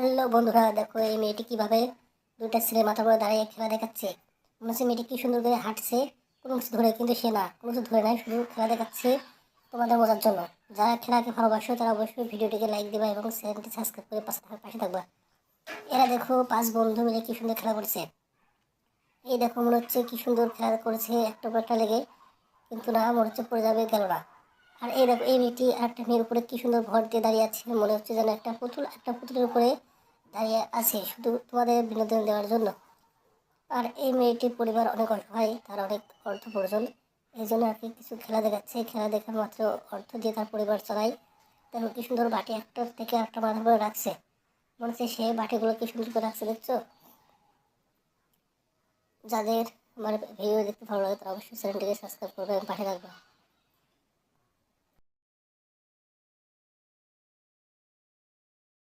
Hello বন্ধুরা, দেখো এই মেয়েটি কিভাবে দুইটা ছেলে মাথা করে দাঁড়িয়ে খেলা দেখাচ্ছে। মনে হচ্ছে মেয়েটি কি সুন্দর করে হাঁটছে, কোনো কিছু ধরে, কিন্তু সে না, কোনো কিছু ধরে নাই, শুধু খেলা দেখাচ্ছে তোমাদের মজার জন্য। যারা খেলাকে ভালোবাসো তারা অবশ্যই ভিডিওটিকে লাইক দিবা এবং চ্যানেলটি সাবস্ক্রাইব করে পাশে থাকবা। এরা দেখো 5 বন্ধু মিলে কি সুন্দর খেলা করছে। এই দেখো মনে হচ্ছে কি সুন্দর খেলা করেছে একটা পর একটা লেগে, কিন্তু না, মনে হচ্ছে পড়ে যাবে, গেল না। আর এই দেখো এই মেয়েটি একটা মেয়ের উপরে কি সুন্দর ভর দিয়ে দাঁড়িয়ে আছে, মনে হচ্ছে যেন একটা পুতুলের উপরে দাঁড়িয়ে আছে শুধু তোমাদের বিনোদন দেওয়ার জন্য। আর এই মেয়েটির পরিবার অনেক অসহায়, তার অনেক অর্থ প্রয়োজন, এই জন্য আর কি কিছু খেলা দেখাচ্ছে। খেলা দেখার মাত্র অর্থ দিয়ে তার পরিবার চালায়। দেখো কি সুন্দর বাটি একটা থেকে একটা মাথা করে রাখছে, মনে হচ্ছে সে বাটিগুলো কি সুন্দর করে রাখছে, দেখছো? যাদের আমার ভিডিও দেখতে ভালো লাগে তারা অবশ্যই চ্যানেলটিকে সাবস্ক্রাইব করবে এবং পাশে রাখবে।